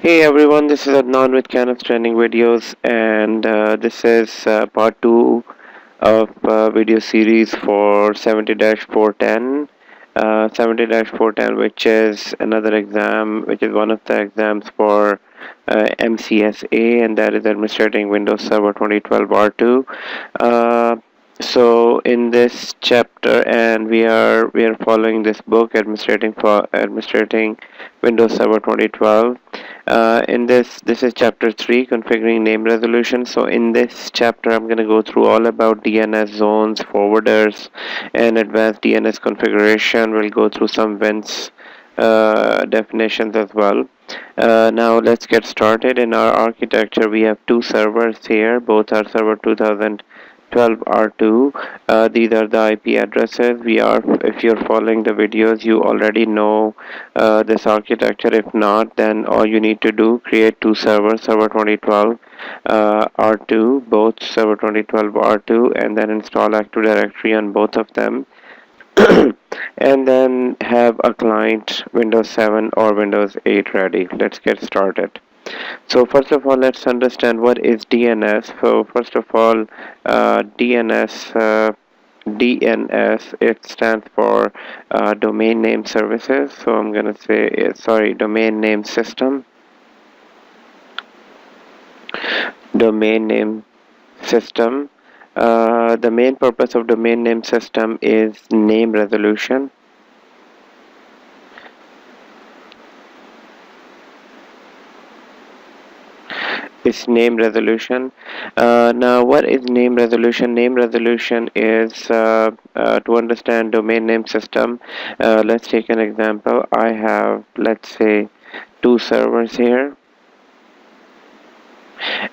Hey everyone, this is Adnan with Canon's Trending Videos, and this is part 2 of video series for 70-410. 70-410, which is another exam, which is one of the exams for MCSA, and that is Administrating Windows Server 2012 R2. Uh, so in this chapter, and we are following this book, Administrating Windows Server 2012. In this is chapter 3, configuring name resolution. So in this chapter I'm going to go through all about DNS zones, forwarders, and advanced DNS configuration. We'll go through some vents definitions as well. Now let's get started. In our architecture we have two servers here, both are server 2012 R2. These are the IP addresses. If you're following the videos, you already know this architecture. If not, then all you need to do, create two servers, server 2012 R2, both server 2012 R2, and then install Active Directory on both of them. And then have a client Windows 7 or Windows 8 ready. Let's get started. So first of all, let's understand what is DNS. So first of all, DNS, it stands for domain name services. So I'm gonna say sorry, domain name system. Domain name system. The main purpose of domain name system is name resolution. Is name resolution. Now, what is name resolution? Name resolution is to understand domain name system. Let's take an example. I have, let's say, two servers here.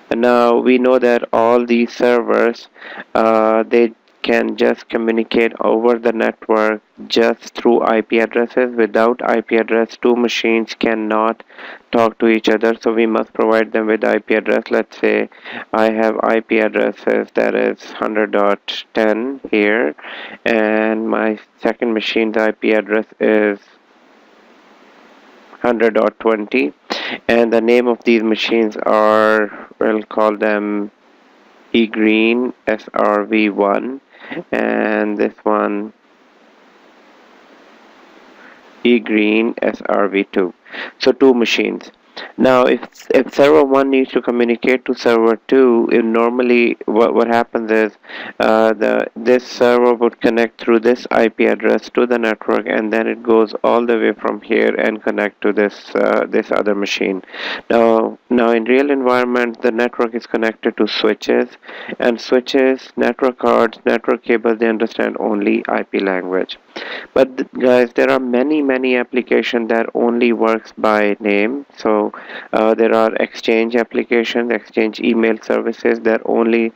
And now we know that all these servers, they can just communicate over the network just through IP addresses. Without IP address, two machines cannot talk to each other, so we must provide them with IP address. Let's say I have IP addresses that is 100.10 here, and my second machine's IP address is 100.20, and the name of these machines are, we'll call them egreen SRV1, and this one egreen SRV2. So two machines. Now, if server 1 needs to communicate to server 2, it normally what happens is the this server would connect through this IP address to the network, and then it goes all the way from here and connect to this other machine. Now in real environment, the network is connected to switches, and switches, network cards, network cables, they understand only IP language. But guys, there are many applications that only works by name. So there are exchange applications, exchange email services that only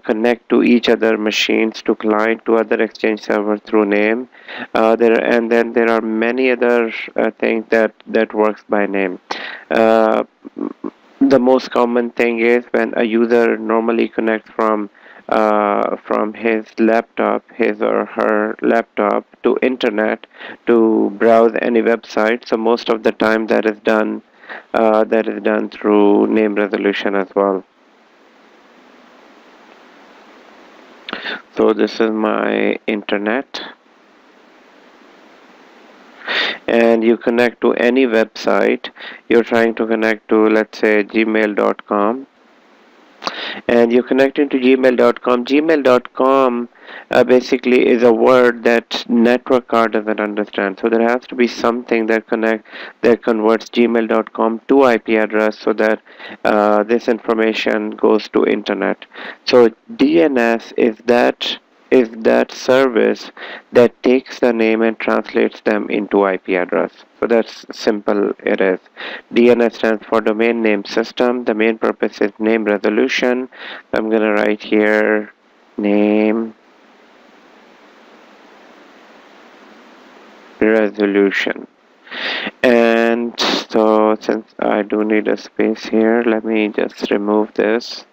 connect to each other machines, to client, to other exchange server through name. And then there are many other things that works by name. uh, the most common thing is when a user normally connects from his laptop, his or her laptop, to internet to browse any website. So most of the time that is done through name resolution as well. So this is my internet, and you connect to any website. You're trying to connect to, let's say, gmail.com, and you connect into gmail.com. Gmail.com basically is a word that network card doesn't understand, so there has to be something that converts gmail.com to IP address, so that this information goes to internet. So DNS is that service that takes the name and translates them into IP address. So that's simple it is. DNS stands for domain name system. The main purpose is name resolution. I'm gonna write here name resolution. And so since I do need a space here, let me just remove this.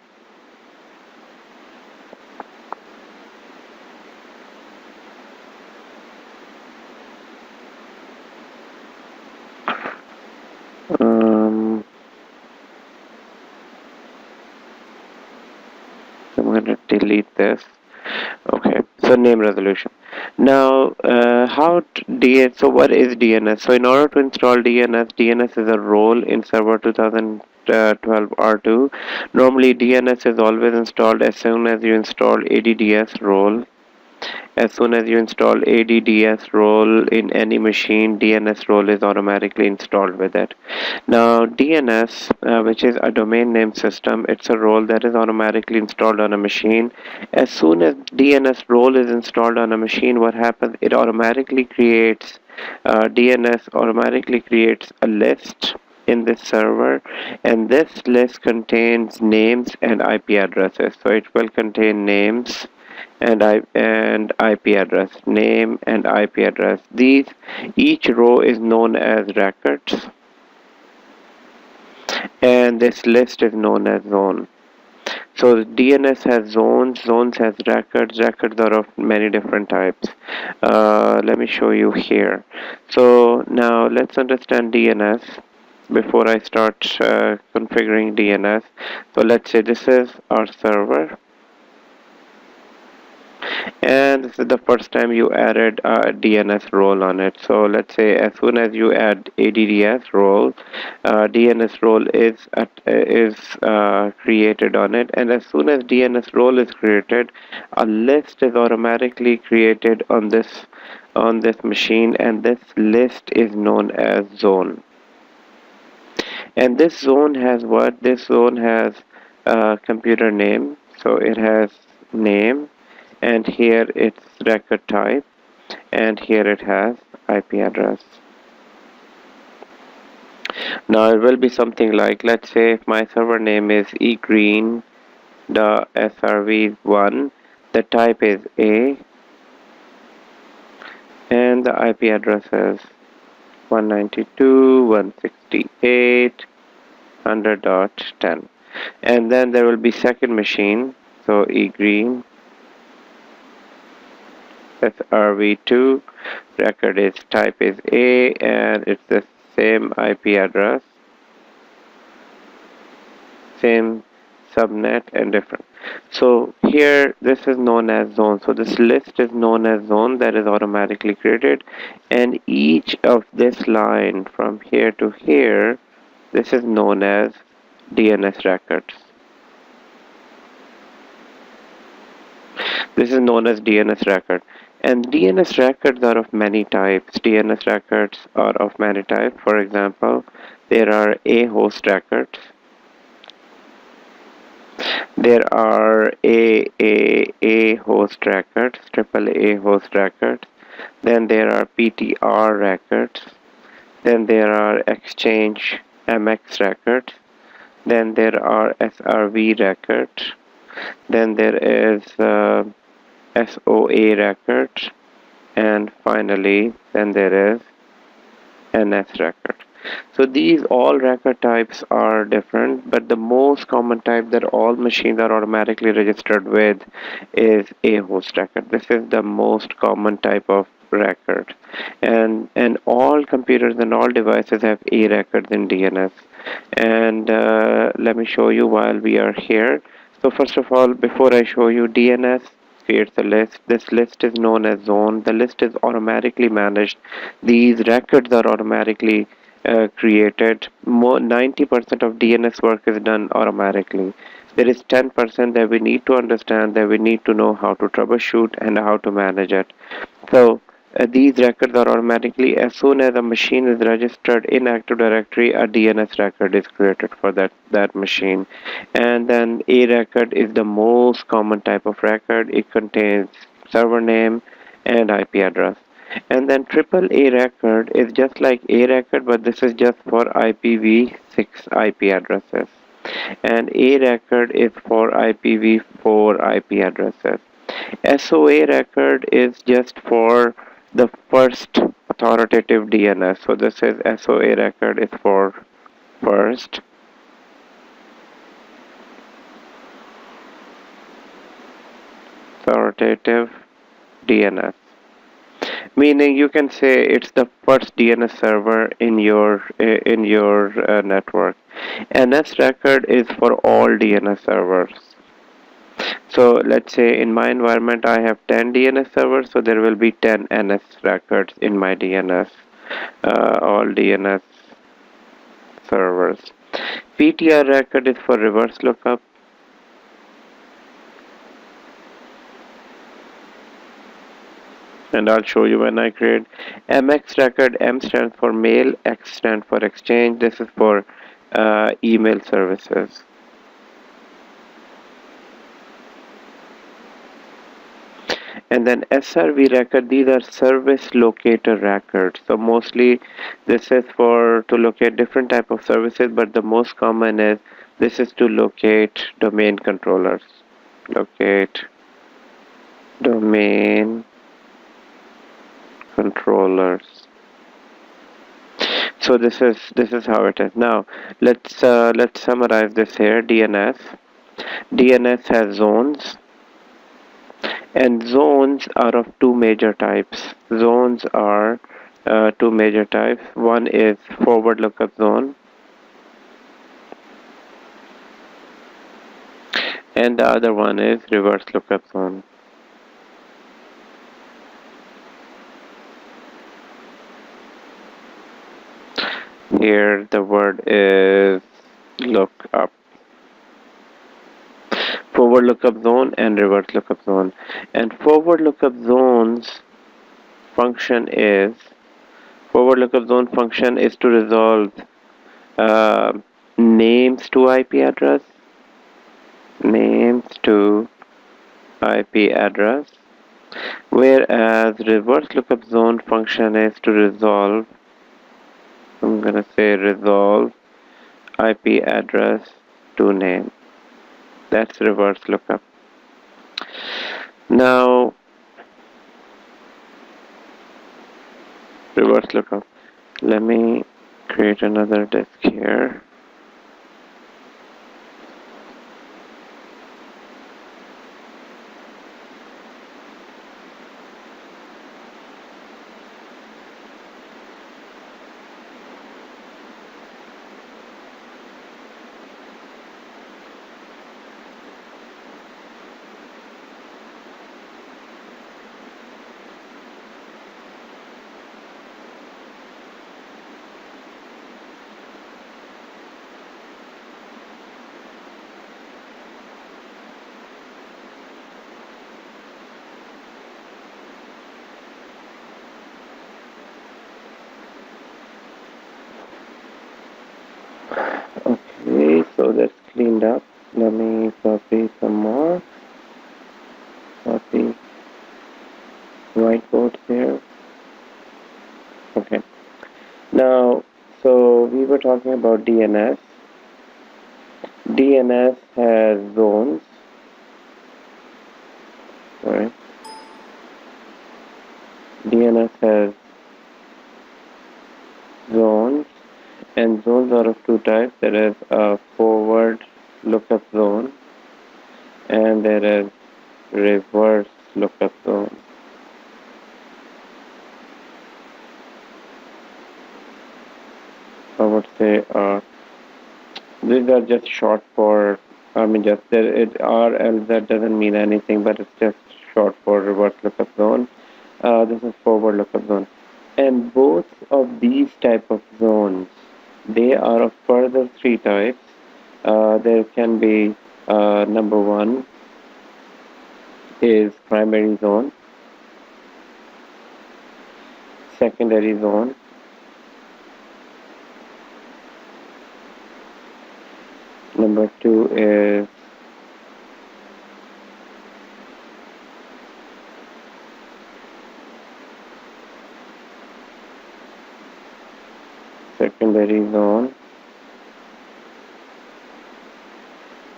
Um, gonna delete this. Okay, so name resolution. Now, so what is DNS? So in order to install DNS, DNS is a role in Server 2012 R2. Normally, DNS is always installed as soon as you install ADDS role. As soon as you install ADDS role in any machine, DNS role is automatically installed with it. Now, DNS, which is a domain name system, it's a role that is automatically installed on a machine. As soon as DNS role is installed on a machine, what happens? It automatically creates DNS automatically creates a list in this server, and this list contains names and IP addresses. So it will contain names and IP address, name and IP address. These each row is known as records, and this list is known as zone. So DNS has zones, zones has records, records are of many different types. Let me show you here. So now let's understand DNS before I start configuring DNS. So let's say this is our server, and this is the first time you added a DNS role on it. So let's say as soon as you add ADDS role, DNS role is created on it, and as soon as DNS role is created, a list is automatically created on this machine, and this list is known as zone. And this zone has what? This zone has computer name, so it has name, and here it's record type, and here it has IP address. Now it will be something like, let's say if my server name is egreen the srv1, the type is A, and the IP address is 192.168.100.10. And then there will be second machine, so egreen SRV2, record is type is A, and it's the same IP address, same subnet and different. So here this is known as zone. So this list is known as zone, that is automatically created, and each of this line from here to here, this is known as DNS records. This is known as DNS record. And DNS records are of many types. DNS records are of many types. For example, there are A host records. There are A host records, triple A host records. Then there are PTR records. Then there are Exchange MX records. Then there are SRV records. Then there is SOA records, and finally then there is NS record. So these all record types are different, but the most common type that all machines are automatically registered with is a host record. This is the most common type of record, and all computers and all devices have a records in DNS. And let me show you while we are here. So first of all, before I show you, DNS creates a list. This list is known as zone. The list is automatically managed. These records are automatically created. 90% of DNS work is done automatically. There is 10% that we need to understand, that we need to know how to troubleshoot and how to manage it. So these records are automatically, as soon as a machine is registered in Active Directory, a DNS record is created for that machine. And then a record is the most common type of record. It contains server name and IP address. And then triple A record is just like a record, but this is just for IPv6 IP addresses. And a record is for IPv4 IP addresses. SOA record is just for the first authoritative DNS. So this is SOA record is for first. Authoritative DNS. Meaning you can say it's the first DNS server in your network. NS record is for all DNS servers. So let's say in my environment I have 10 DNS servers, so there will be 10 NS records in my DNS, all DNS servers. PTR record is for reverse lookup. And I'll show you when I create. MX record, M stands for mail, X stands for exchange. This is for email services. And then SRV record, these are service locator records. So mostly this is for to locate different type of services, but the most common is this is to locate domain controllers. Locate domain controllers. So this is how it is. Now let's summarize this here. DNS. DNS has zones, and zones are of two major types. Zones are two major types. One is forward lookup zone, and the other one is reverse lookup zone. Here the word is lookup. Forward lookup zone and reverse lookup zone. And forward lookup zones function is forward lookup zone function is to resolve uh, names to IP address, names to IP address, whereas reverse lookup zone function is to resolve, I'm gonna say resolve IP address to name. That's reverse lookup. Now reverse lookup. Let me create another disk here. Okay, so that's cleaned up. Let me copy some more. Copy whiteboard here. Okay. Now, so we were talking about DNS. DNS has zones. Sorry. DNS has zones, and zones are of two types. There is a forward lookup zone, and there is reverse lookup zone. I would say these are just short for, I mean, just there it RL, that doesn't mean anything, but it's just short for reverse lookup zone. This is forward lookup zone, and both of these type of zones, they are of further three types. There can be number one is primary zone, secondary zone, number two is secondary zone,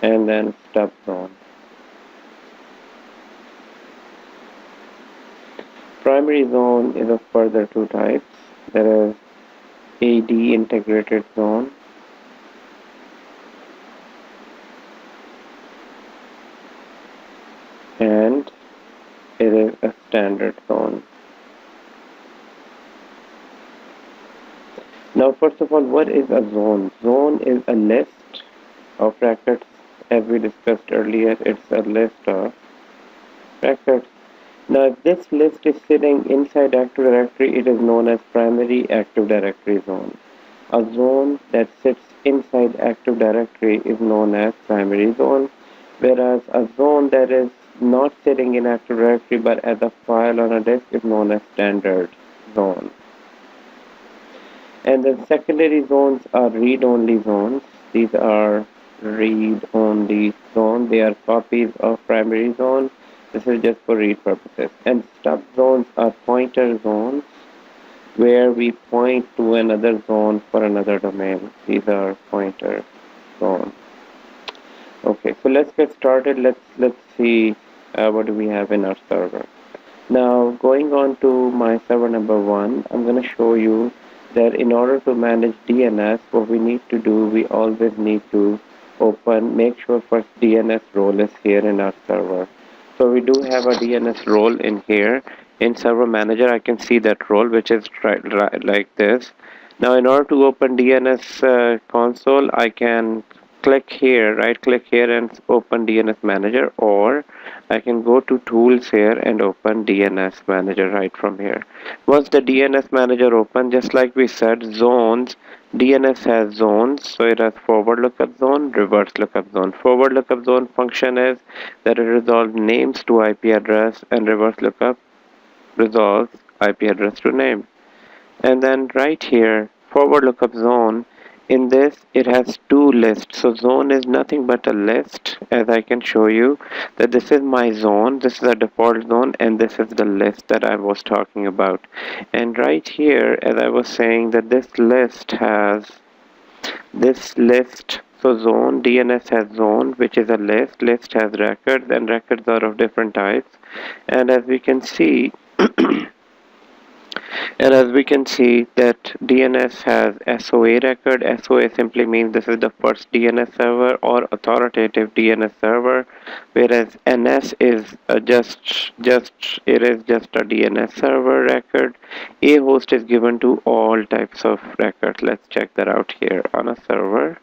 and then stub zone. Primary zone is of further two types. There is AD integrated zone, and it is a standard zone. Now, first of all, what is a zone? Zone is a list of records, as we discussed earlier, it's a list of records. Now, if this list is sitting inside Active Directory, it is known as primary Active Directory zone. A zone that sits inside Active Directory is known as primary zone, whereas a zone that is not sitting in Active Directory but as a file on a disk is known as standard zone. And the secondary zones are read-only zones. These are read-only zones. They are copies of primary zone. This is just for read purposes. And stub zones are pointer zones where we point to another zone for another domain. These are pointer zones. Okay, so let's get started. Let's see what do we have in our server. Now, going on to my server number 1, I'm going to show you that in order to manage DNS, what we need to do, we always need to make sure first DNS role is here in our server. So we do have a DNS role in here. In Server Manager, I can see that role, which is right like this. Now, in order to open DNS console, I can click here, right click here and open DNS Manager, or I can go to Tools here and open DNS Manager right from here. Once the DNS Manager open, just like we said, zones, DNS has zones, so it has forward lookup zone, reverse lookup zone. Forward lookup zone function is that it resolves names to IP address, and reverse lookup resolves IP address to name. And then right here, forward lookup zone, in this it has two lists. So zone is nothing but a list, as I can show you that this is my zone, this is a default zone, and this is the list that I was talking about. And right here, as I was saying, that this list has so zone, DNS has zone, which is a list has records, and records are of different types. And as we can see that DNS has SOA record. SOA simply means this is the first DNS server or authoritative DNS server, whereas NS is just a DNS server record. A host is given to all types of records. Let's check that out here on a server.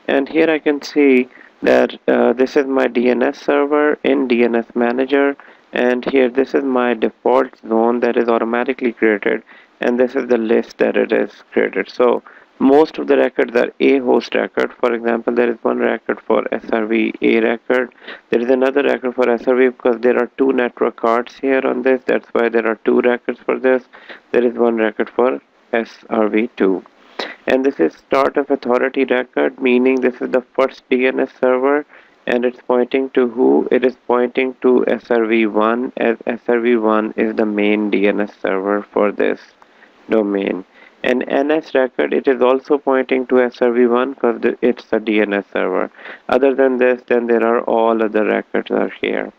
And here I can see that this is my DNS server in DNS Manager, and here this is my default zone that is automatically created, and this is the list that it is created. So most of the records are A host record. For example, there is one record for SRV A record. There is another record for SRV because there are two network cards here on this. That's why there are two records for this. There is one record for SRV2. And this is start of authority record, meaning this is the first DNS server, and it's pointing to who? It is pointing to SRV1, as SRV1 is the main DNS server for this domain. And NS record, it is also pointing to SRV1 because it's a DNS server. Other than this, then there are all other records are here.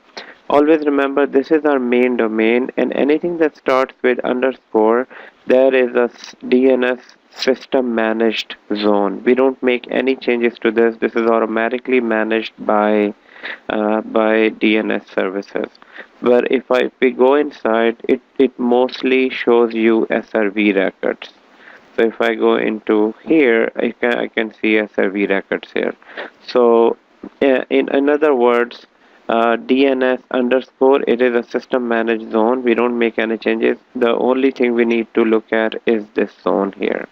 Always remember, this is our main domain, and anything that starts with underscore, there is a DNS system managed zone. We don't make any changes to this. This is automatically managed by DNS services. But if we go inside, it mostly shows you SRV records. So if I go into here, I can see SRV records here. So in other words, DNS underscore, it is a system managed zone. We don't make any changes. The only thing we need to look at is this zone here.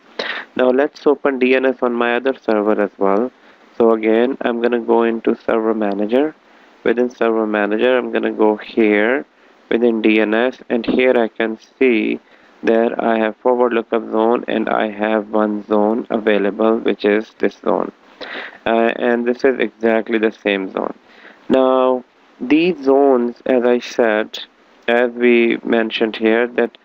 Now let's open DNS on my other server as well. So again, I'm going to go into Server Manager. Within Server Manager, I'm going to go here within DNS, and here I can see that I have forward lookup zone, and I have one zone available, which is this zone. And this is exactly the same zone. Now, these zones, as I said, as we mentioned here, that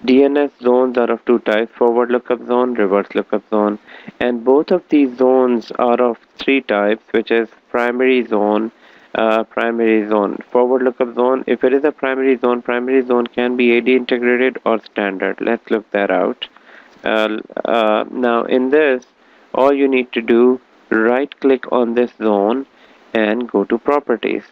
DNS zones are of two types, forward lookup zone, reverse lookup zone. And both of these zones are of three types, which is primary zone, forward lookup zone. If it is a primary zone can be AD integrated or standard. Let's look that out. Now in this, all you need to do, right click on this zone and go to properties.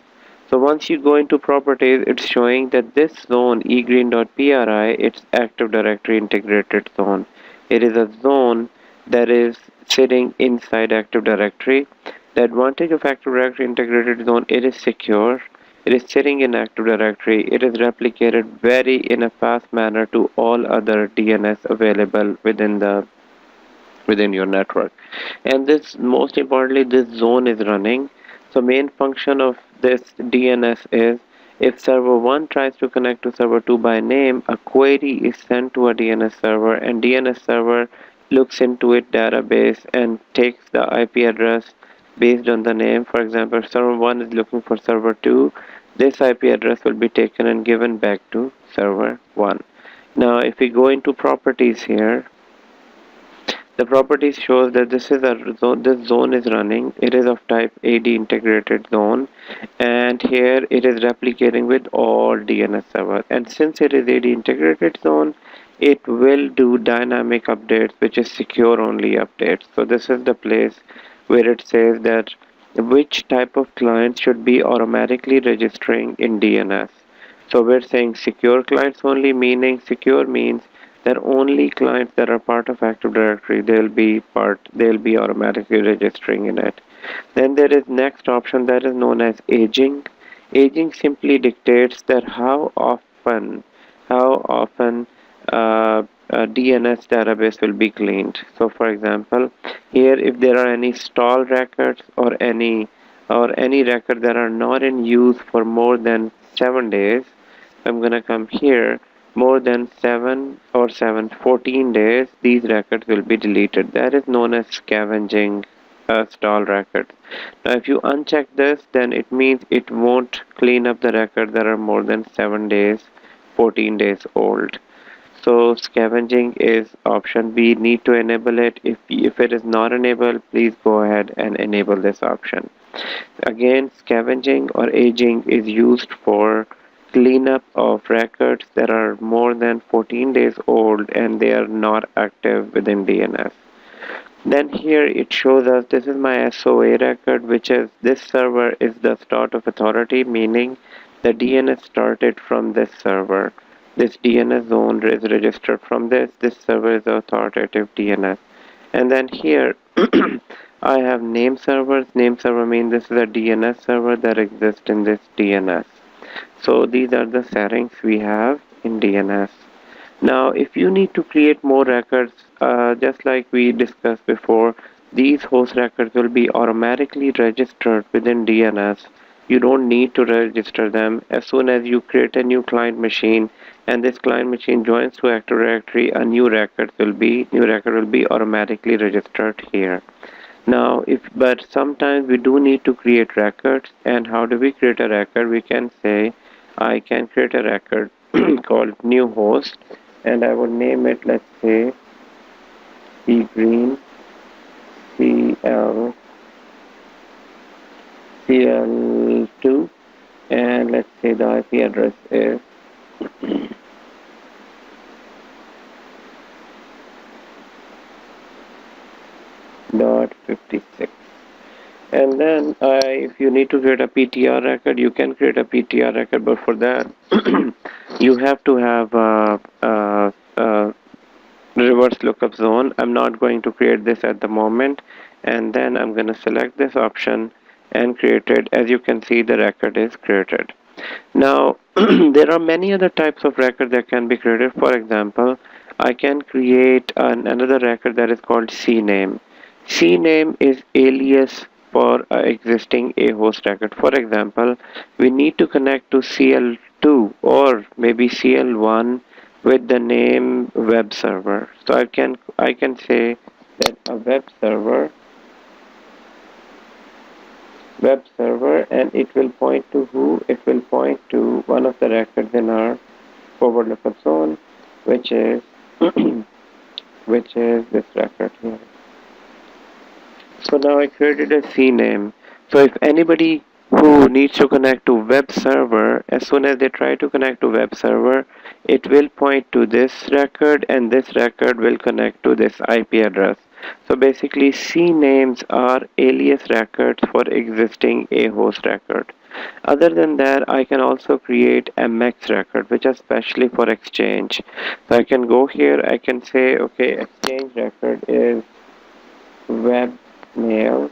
So once you go into properties, it's showing that this zone egreen.pri, it's Active Directory integrated zone. It is a zone that is sitting inside Active Directory. The advantage of Active Directory integrated zone, it is secure. It is sitting in Active Directory. It is replicated very in a fast manner to all other DNS available within your network. And this, most importantly, this zone is running. So main function of this DNS is, if server 1 tries to connect to server 2 by name, a query is sent to a DNS server, and DNS server looks into its database and takes the IP address based on the name. For example, server 1 is looking for server 2. This IP address will be taken and given back to server 1. Now if we go into properties here, the properties shows that this is a zone, this zone is running. It is of type AD integrated zone, and here it is replicating with all DNS server. And since it is AD integrated zone, it will do dynamic updates, which is secure only updates. So this is the place where it says that which type of client should be automatically registering in DNS. So we're saying secure clients only, meaning secure means that only clients that are part of Active Directory, they'll be automatically registering in it. Then there is next option that is known as aging. Aging simply dictates that how often a DNS database will be cleaned. So for example, here if there are any stall records or any record that are not in use for more than 7 days, I'm gonna come here, more than 14 days, these records will be deleted. That is known as scavenging stall records. Now if you uncheck this, then it means it won't clean up the records that are more than 7 days, 14 days old. So scavenging is option B. Need to enable it. If it is not enabled, please go ahead and enable this option. Again, scavenging or aging is used for cleanup of records that are more than 14 days old and they are not active within DNS. Then here it shows us this is my SOA record, which is this server is the start of authority, meaning the DNS started from this server. This DNS zone is registered from this. This server is the authoritative DNS. And then here I have name servers. Name server means this is a DNS server that exists in this DNS. So these are the settings we have in DNS. Now, if you need to create more records, just like we discussed before, these host records will be automatically registered within DNS. You don't need to register them. As soon as you create a new client machine and this client machine joins to Active Directory, a new record will be automatically registered here. Now, but sometimes we do need to create records. And how do we create a record? We can say, I can create a record called new host, and I would name it, let's say, C green CL2, and let's say the IP address is .56. And then if you need to create a PTR record, you can create a PTR record, but for that you have to have a reverse lookup zone. I'm not going to create this at the moment, and then I'm going to select this option and create it. As you can see, the record is created. Now there are many other types of records that can be created. For example, I can create another record that is called CNAME. CNAME is alias for existing a host record. For example, we need to connect to CL2 or maybe CL1 with the name web server. So I can say that a web server, and it will point to who? It will point to one of the records in our forward lookup zone, which is which is this record here. So now I created a CNAME. So if anybody who needs to connect to web server, as soon as they try to connect to web server, it will point to this record, and this record will connect to this IP address. So basically CNAMEs are alias records for existing a host record. Other than that, I can also create MX record, which are specially for exchange. So I can go here, I can say, okay, exchange record is webmail,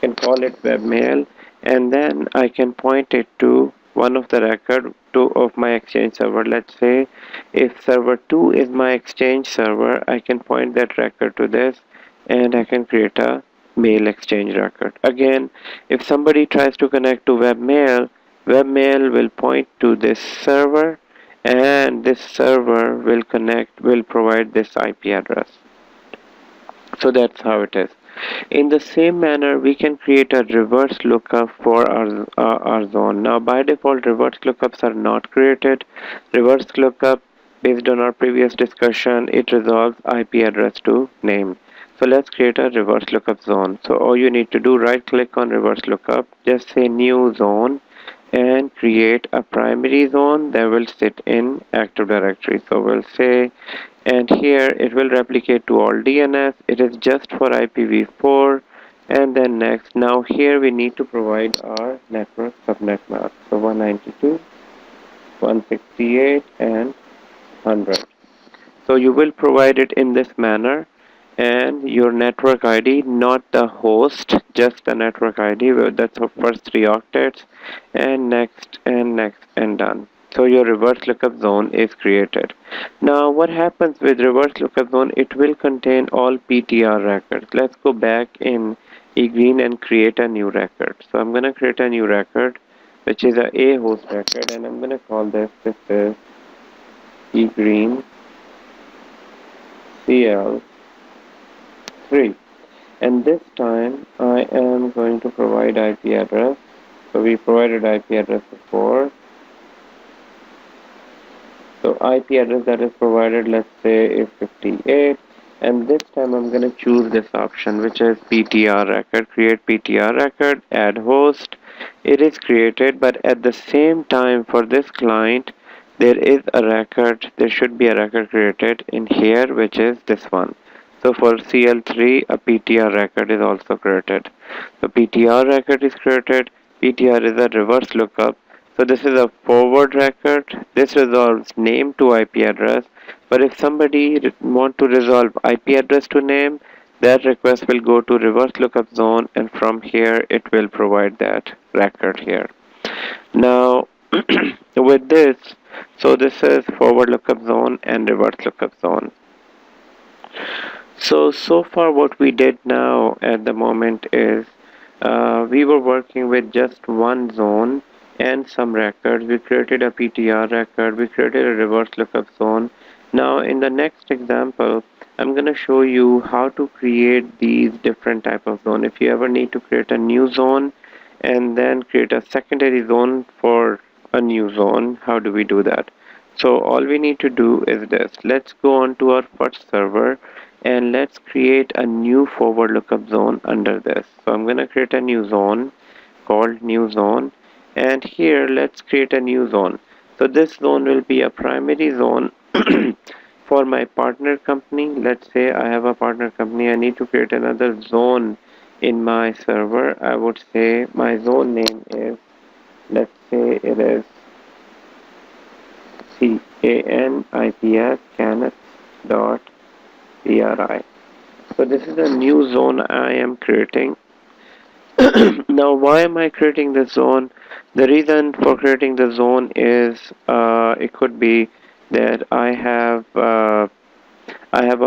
can call it webmail, and then I can point it to one of the record of my exchange server. Let's say if server 2 is my exchange server, I can point that record to this, and I can create a mail exchange record. Again, if somebody tries to connect to webmail, webmail will point to this server, and this server will provide this IP address. So that's how it is. In the same manner, we can create a reverse lookup for our zone. Now, by default, reverse lookups are not created. Reverse lookup, based on our previous discussion, it resolves IP address to name. So let's create a reverse lookup zone. So all you need to do, right click on reverse lookup, just say new zone, and create a primary zone that will sit in Active Directory. So we'll say, and here it will replicate to all DNS. It is just for IPv4, and then next. Now here we need to provide our network subnet map. So 192, 168, and 100. So you will provide it in this manner, and your network ID, not the host, just the network ID. That's the first 3 octets, and next and next and done. So your reverse lookup zone is created. Now what happens with reverse lookup zone? It will contain all PTR records. Let's go back in egreen and create a new record. So I'm going to create a new record, which is a host record, and I'm going to call this is egreen CL3, and this time I am going to provide IP address. So we provided IP address before. So IP address that is provided, let's say, is 58, and this time I'm going to choose this option, which is PTR record. Create PTR record, add host. It is created, but at the same time for this client there is a record, there should be a record created in here, which is this one. So for CL3, a PTR record is also created. So PTR record is created. PTR is a reverse lookup. So this is a forward record. This resolves name to IP address. But if somebody want to resolve IP address to name, that request will go to reverse lookup zone, and from here it will provide that record here. Now with this, so this is forward lookup zone and reverse lookup zone. So far what we did now at the moment is we were working with just one zone and some records. We created a PTR record, we created a reverse lookup zone. Now in the next example, I'm going to show you how to create these different type of zone. If you ever need to create a new zone and then create a secondary zone for a new zone, how do we do that? So all we need to do is this. Let's go on to our first server, and let's create a new forward lookup zone under this. So I'm going to create a new zone called new zone, and here let's create a new zone. So this zone will be a primary zone for my partner company. Let's say I have a partner company, I need to create another zone in my server. I would say my zone name is, let's say it is CANIPS.PRI. So this is a new zone I am creating. Now why am I creating this zone? The reason for creating the zone is it could be that I have a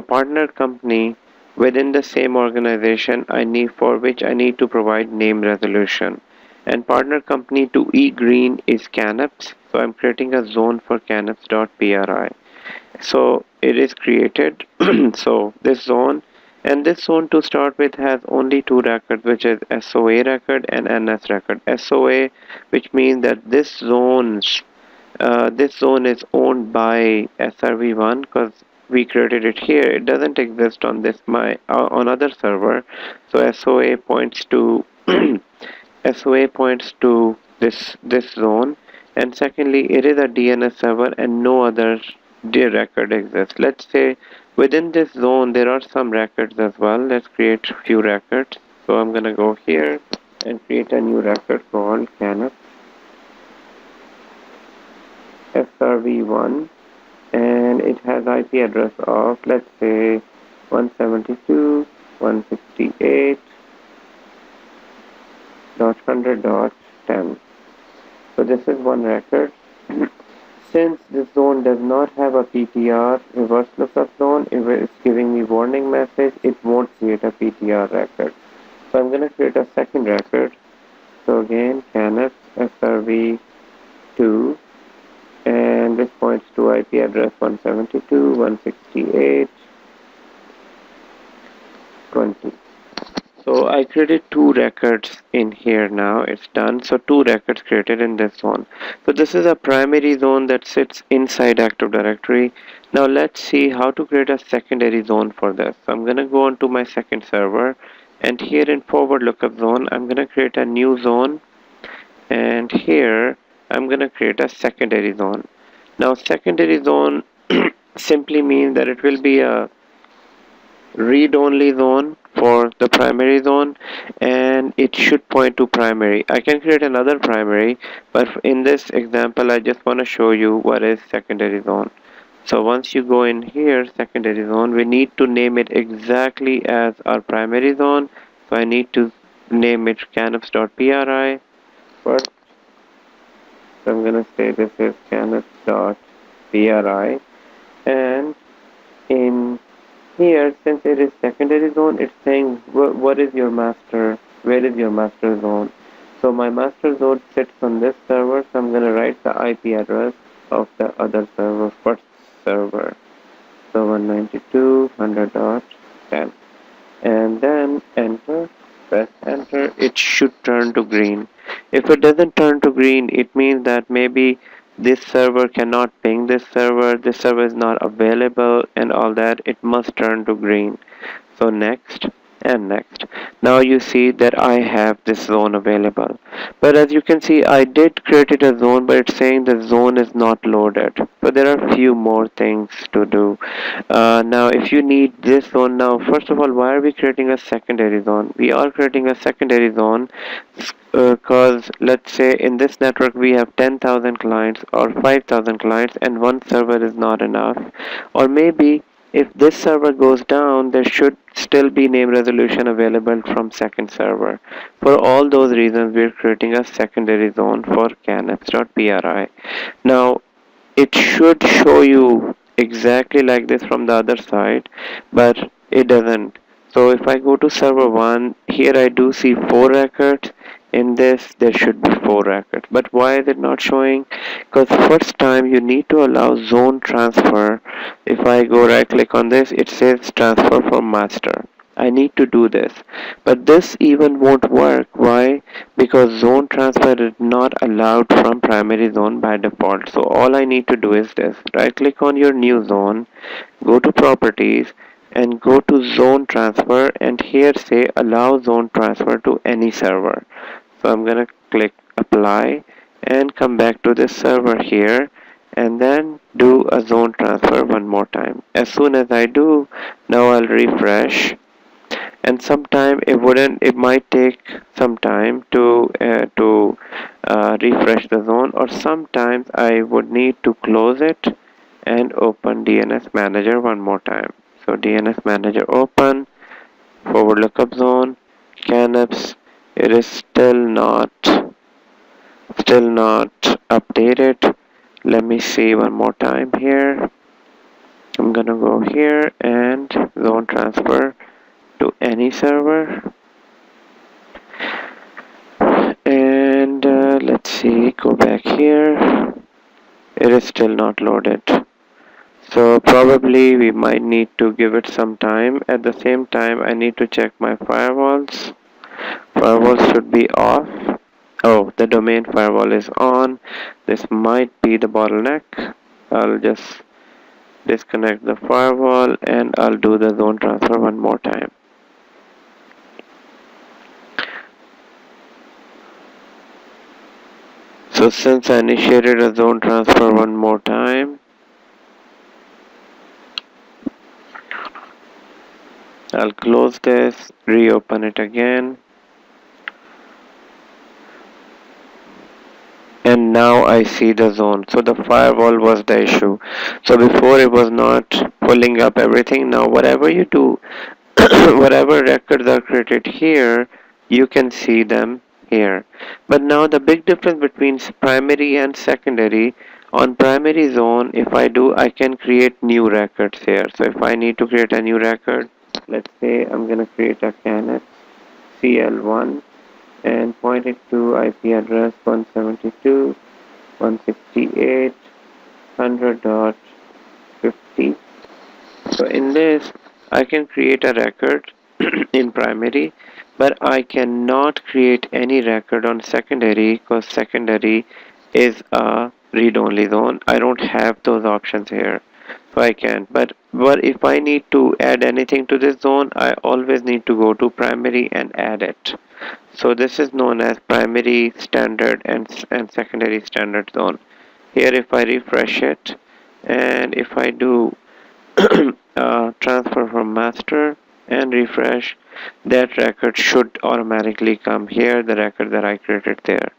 partner company within the same organization for which I need to provide name resolution. And partner company to eGreen is CANIPS. So I'm creating a zone for CANIPS.PRI. So it is created. So this zone, and this zone to start with has only two records, which is SOA record and NS record. SOA, which means that this zone is owned by SRV1 because we created it here. It doesn't exist on on other server. So SOA points to SOA points to this zone, and secondly, it is a DNS server and no other record exists. Let's say within this zone there are some records as well. Let's create a few records. So I'm gonna go here and create a new record called CANIPS SRV1, and it has IP address of, let's say, 172.168. .100.10. So this is one record. Since this zone does not have a PTR reverse lookup zone, if it's giving me warning message, it won't create a PTR record. So I'm going to create a second record. So again, canvas SRV2, and this points to IP address 172.168.20. So I created two records in here now. It's done. So two records created in this zone. So this is a primary zone that sits inside Active Directory. Now let's see how to create a secondary zone for this. So I'm going to go on to my second server, and here in forward lookup zone, I'm going to create a new zone, and here I'm going to create a secondary zone. Now secondary zone simply means that it will be a read-only zone for the primary zone, and it should point to primary. I can create another primary, but in this example I just want to show you what is secondary zone. So once you go in here, secondary zone, we need to name it exactly as our primary zone. So I need to name it canvas.pri first. So I'm going to say this is canvas.pri, and in here, since it is secondary zone, it's saying what is your master, where is your master zone. So my master zone sits on this server, so I'm going to write the IP address of the other server, first server. So 192.100.10, and then enter, press enter. It should turn to green. If it doesn't turn to green, it means that maybe this server cannot ping this server is not available and all that. It must turn to green. So next and next. Now you see that I have this zone available, but as you can see I did create a zone, but it's saying the zone is not loaded. But there are a few more things to do. Now if you need this zone, now first of all, why are we creating a secondary zone? We are creating a secondary zone because let's say in this network we have 10,000 clients or 5,000 clients, and one server is not enough. Or maybe if this server goes down, there should still be name resolution available from second server. For all those reasons, we're creating a secondary zone for canapps.pri. Now, it should show you exactly like this from the other side, but it doesn't. So if I go to server 1, here I do see 4 records. In this there should be 4 records, but why is it not showing? Because first time you need to allow zone transfer. If I go right click on this, it says transfer from master. I need to do this, but this even won't work. Why? Because zone transfer is not allowed from primary zone by default. So all I need to do is this: right click on your new zone, go to properties, and go to zone transfer, and here say allow zone transfer to any server. So I'm gonna click apply and come back to this server here, and then do a zone transfer one more time. As soon as I do, now I'll refresh, and sometime it might take some time to refresh the zone, or sometimes I would need to close it and open DNS manager one more time. So DNS manager open, forward lookup zone, canapps. It is still not updated. Let me see one more time here. I'm gonna go here and zone transfer to any server, and let's see, go back here. It is still not loaded, so probably we might need to give it some time. At the same time, I need to check my firewalls. Firewall should be off. Oh, the domain firewall is on. This might be the bottleneck. I'll just disconnect the firewall and I'll do the zone transfer one more time. So since I initiated a zone transfer one more time, I'll close this, reopen it again, and now I see the zone. So the firewall was the issue. So before it was not pulling up everything. Now whatever you do, whatever records are created here, you can see them here. But now the big difference between primary and secondary, on primary zone, if I do, I can create new records here. So if I need to create a new record, let's say I'm gonna create a canet CL1 and point it to IP address 172.168.100.50. So in this, I can create a record in primary, but I cannot create any record on secondary because secondary is a read-only zone. I don't have those options here, so I can't. But if I need to add anything to this zone, I always need to go to primary and add it. So this is known as primary standard and secondary standard zone. Here, if I refresh it, and if I do transfer from master and refresh, that record should automatically come here, the record that I created there.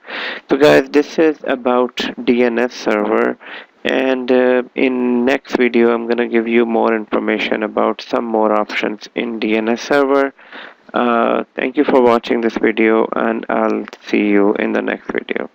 So guys, this is about DNS server, and in next video I'm gonna give you more information about some more options in DNS server. Thank you for watching this video, and I'll see you in the next video.